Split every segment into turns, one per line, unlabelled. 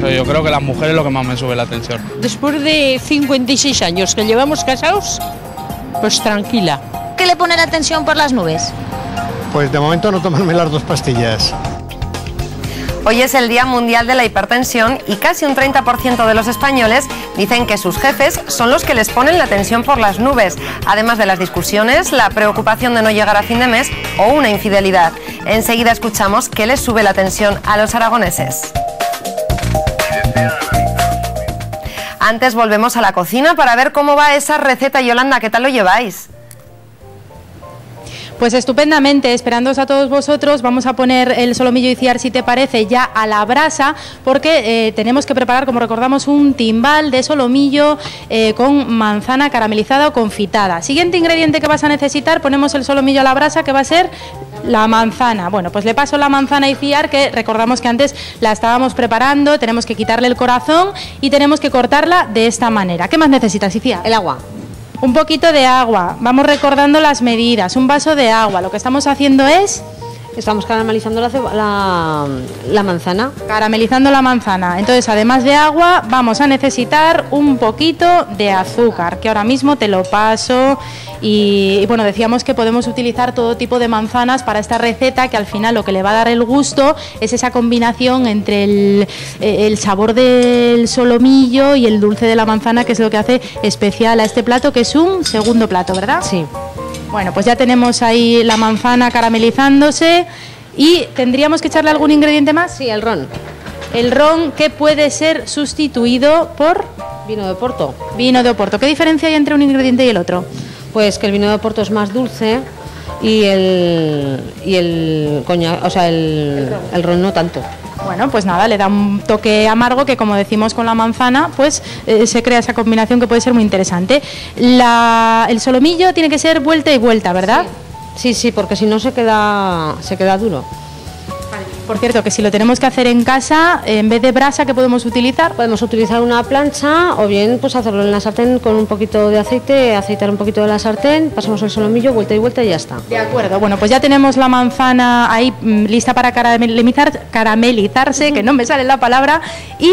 Pero yo creo que las mujeres es lo que más me sube la tensión.
Después de 56 años que llevamos casados, pues tranquila.
¿Qué le pone la tensión por las nubes?
Pues de momento no tomarme las 2 pastillas.
Hoy es el Día Mundial de la Hipertensión y casi un 30% de los españoles dicen que sus jefes son los que les ponen la tensión por las nubes, además de las discusiones, la preocupación de no llegar a fin de mes o una infidelidad. Enseguida escuchamos qué les sube la tensión a los aragoneses. Antes volvemos a la cocina para ver cómo va esa receta. Yolanda, ¿qué tal lo lleváis?
Pues estupendamente, esperándoos a todos vosotros. Vamos a poner el solomillo ICIAR, si te parece, ya a la brasa, porque tenemos que preparar, como recordamos, un timbal de solomillo con manzana caramelizada o confitada. Siguiente ingrediente que vas a necesitar, ponemos el solomillo a la brasa, que va a ser la manzana. Bueno, pues le paso la manzana ICIAR, que recordamos que antes la estábamos preparando, tenemos que quitarle el corazón y tenemos que cortarla de esta manera. ¿Qué más necesitas, ICIAR?
El agua.
Un poquito de agua, vamos recordando las medidas, un vaso de agua. Lo que estamos haciendo es...
Estamos caramelizando la manzana.
Caramelizando la manzana. Entonces, además de agua, vamos a necesitar un poquito de azúcar, que ahora mismo te lo paso. Y bueno, decíamos que podemos utilizar todo tipo de manzanas para esta receta, que al final lo que le va a dar el gusto es esa combinación entre el sabor del solomillo y el dulce de la manzana, que es lo que hace especial a este plato, que es un segundo plato, ¿verdad?
Sí.
Bueno, pues ya tenemos ahí la manzana caramelizándose y tendríamos que echarle algún ingrediente más.
Sí, el ron.
El ron, que puede ser sustituido por...
Vino de Oporto.
Vino de Oporto. ¿Qué diferencia hay entre un ingrediente y el otro?
Pues que el vino de Oporto es más dulce y el coñac, o sea, el ron no tanto.
Bueno, pues nada, le da un toque amargo que, como decimos con la manzana, pues se crea esa combinación que puede ser muy interesante. El solomillo tiene que ser vuelta y vuelta, ¿verdad?
Sí, porque si no se queda duro.
Por cierto, que si lo tenemos que hacer en casa, en vez de brasa, ¿qué podemos utilizar?
Podemos utilizar una plancha o bien pues hacerlo en la sartén con un poquito de aceite, aceitar un poquito de la sartén, pasamos el solomillo, vuelta y vuelta y ya está.
De acuerdo, bueno, pues ya tenemos la manzana ahí lista para caramelizarse, que no me sale la palabra. ¿Y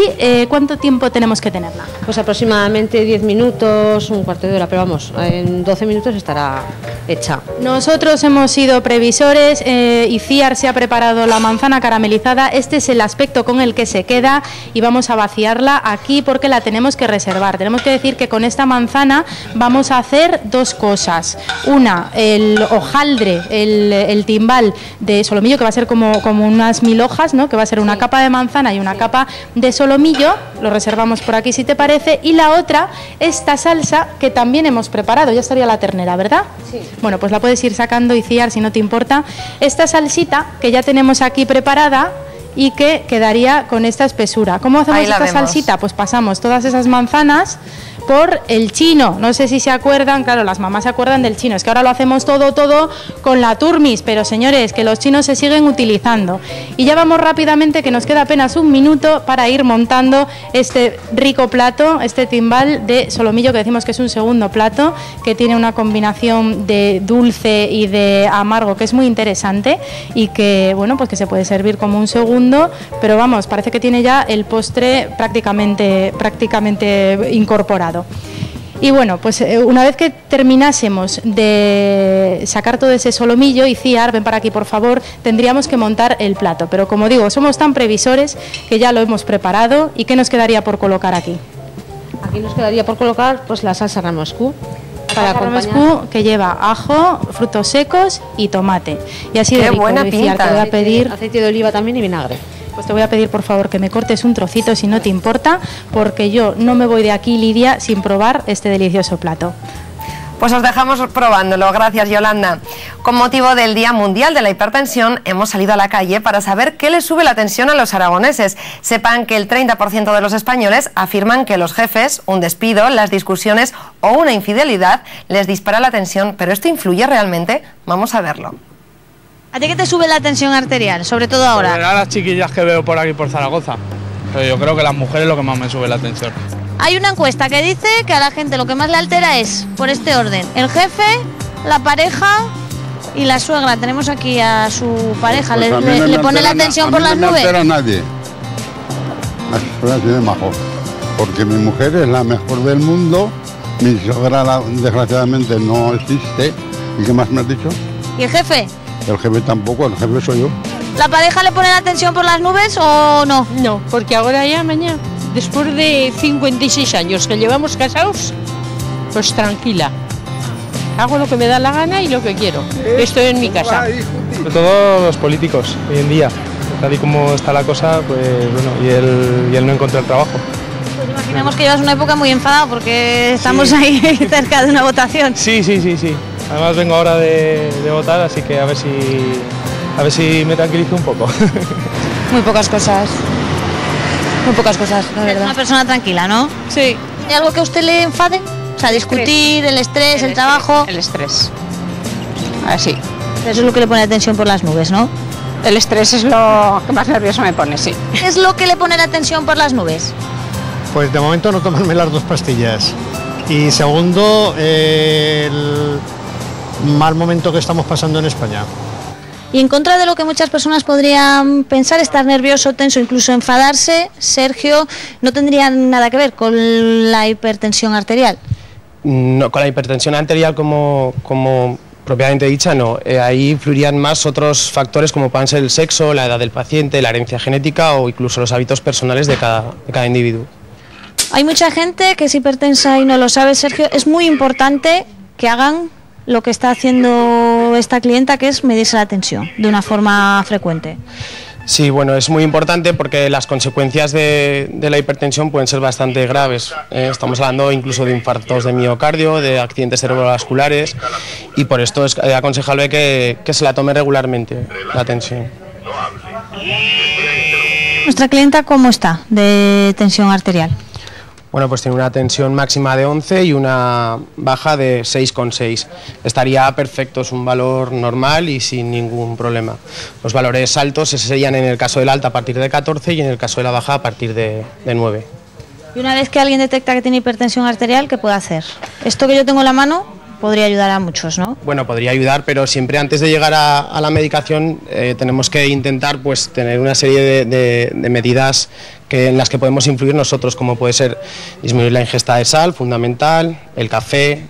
cuánto tiempo tenemos que tenerla?
Pues aproximadamente 10 minutos, un cuarto de hora, pero vamos, en 12 minutos estará hecha.
Nosotros hemos sido previsores, ICIAR se ha preparado la manzana caramelizada. Este es el aspecto con el que se queda y vamos a vaciarla aquí porque la tenemos que reservar. Tenemos que decir que con esta manzana vamos a hacer dos cosas. Una, el hojaldre, el timbal de solomillo, que va a ser como unas 1000 hojas, ¿no? Que va a ser una capa de manzana y una capa de solomillo. Lo reservamos por aquí, si te parece. Y la otra, esta salsa que también hemos preparado. Ya estaría la ternera, ¿verdad?
Sí.
Bueno, pues la puedes ir sacando, ICIAR, si no te importa. Esta salsita que ya tenemos aquí preparada y que quedaría con esta espesura. ¿Cómo hacemos esta salsita? Pues pasamos todas esas manzanas por el chino. No sé si se acuerdan, claro, las mamás se acuerdan del chino. Es que ahora lo hacemos todo con la turmis, pero señores, que los chinos se siguen utilizando. Y ya vamos rápidamente, que nos queda apenas un minuto para ir montando este rico plato, este timbal de solomillo, que decimos que es un segundo plato, que tiene una combinación de dulce y de amargo que es muy interesante y que, bueno, pues que se puede servir como un segundo, pero vamos, parece que tiene ya el postre prácticamente incorporado. Y bueno, pues una vez que terminásemos de sacar todo ese solomillo, ICIAR, ven para aquí por favor, tendríamos que montar el plato. Pero como digo, somos tan previsores que ya lo hemos preparado. ¿Y qué nos quedaría por colocar aquí?
Aquí nos quedaría por colocar pues la salsa Ramoscú.
Para acompañar, que lleva ajo, frutos secos y tomate. Y así de rico,
buena pinta.
Te voy a pedir
aceite de oliva también y vinagre.
Pues te voy a pedir por favor que me cortes un trocito, si no te importa, porque yo no me voy de aquí, Lidia, sin probar este delicioso plato.
Pues os dejamos probándolo. Gracias, Yolanda. Con motivo del Día Mundial de la Hipertensión, hemos salido a la calle para saber qué les sube la tensión a los aragoneses. Sepan que el 30% de los españoles afirman que los jefes, un despido, las discusiones o una infidelidad les dispara la tensión. ¿Pero esto influye realmente? Vamos a verlo.
¿A ti qué te sube la tensión arterial, sobre todo ahora?
A las chiquillas que veo por aquí, por Zaragoza. Pero yo creo que las mujeres es lo que más me sube la tensión.
Hay una encuesta que dice que a la gente lo que más le altera es, por este orden, el jefe, la pareja Y la suegra, tenemos aquí a su pareja,
Pues
¿le pone la atención por las
nubes?
nubes?
No me altera nadie. Así de majo. Porque mi mujer es la mejor del mundo, mi suegra desgraciadamente no existe. ¿Y qué más me has dicho?
¿Y el jefe?
El jefe tampoco, el jefe soy yo.
¿La pareja le pone la atención por las nubes o no?
No, porque ahora ya mañana, después de 56 años que llevamos casados, pues tranquila. Hago lo que me da la gana y lo que quiero. Estoy en mi casa.
Sobre todo los políticos, hoy en día. Tal y como está la cosa, pues bueno, y él no encontró el trabajo.
Pues imaginemos que llevas una época muy enfadado porque estamos ahí cerca de una votación.
Sí. Además vengo ahora de votar, así que a ver si me tranquilizo un poco.
Muy pocas cosas. Muy pocas cosas, la
Es
verdad.
una persona tranquila, ¿no?
Sí.
¿Hay algo que a usted le enfade? O sea, discutir, el estrés, el trabajo.
El estrés. Así.
Eso es lo que le pone atención por las nubes, ¿no?
El estrés es lo que más nervioso me pone, sí.
¿Qué es lo que le pone la atención por las nubes?
Pues de momento no tomarme las 2 pastillas. Y segundo, el mal momento que estamos pasando en España.
Y en contra de lo que muchas personas podrían pensar, estar nervioso, tenso, incluso enfadarse, Sergio, no tendría nada que ver con la hipertensión arterial.
No, con la hipertensión arterial como propiamente dicha, no. Ahí influirían más otros factores como puedan ser el sexo, la edad del paciente, la herencia genética o incluso los hábitos personales de cada individuo.
Hay mucha gente que es hipertensa y no lo sabe, Sergio. Es muy importante que hagan lo que está haciendo esta clienta, que es medirse la tensión de una forma frecuente.
Sí, bueno, es muy importante porque las consecuencias de la hipertensión pueden ser bastante graves. Estamos hablando incluso de infartos de miocardio, de accidentes cerebrovasculares y por esto es aconsejable que se la tome regularmente, la tensión.
¿Nuestra clienta cómo está de tensión arterial?
Bueno, pues tiene una tensión máxima de 11 y una baja de 6,6. Estaría perfecto, es un valor normal y sin ningún problema. Los valores altos serían en el caso del alta a partir de 14 y en el caso de la baja a partir de 9.
Y una vez que alguien detecta que tiene hipertensión arterial, ¿qué puede hacer? Esto que yo tengo en la mano podría ayudar a muchos, ¿no?
Bueno, podría ayudar, pero siempre antes de llegar a la medicación tenemos que intentar pues tener una serie de medidas en las que podemos influir nosotros, como puede ser disminuir la ingesta de sal, fundamental, el café,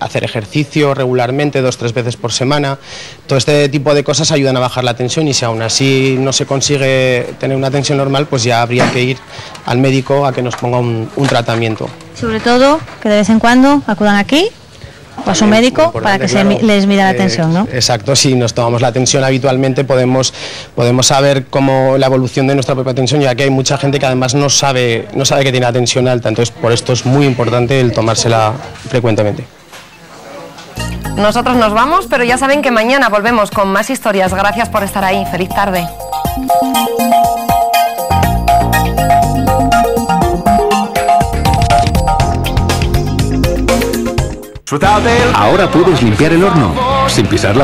hacer ejercicio regularmente 2-3 veces por semana. Todo este tipo de cosas ayudan a bajar la tensión y si aún así no se consigue tener una tensión normal, pues ya habría que ir al médico a que nos ponga un tratamiento.
Sobre todo que de vez en cuando acudan aquí o a su médico para que les mida la tensión, ¿no?
Exacto, si nos tomamos la tensión habitualmente podemos saber cómo la evolución de nuestra propia tensión, ya que hay mucha gente que además no sabe que tiene la tensión alta, entonces por esto es muy importante el tomársela frecuentemente.
Nosotros nos vamos, pero ya saben que mañana volvemos con más historias. Gracias por estar ahí. Feliz tarde.
Ahora puedes limpiar el horno sin pisar la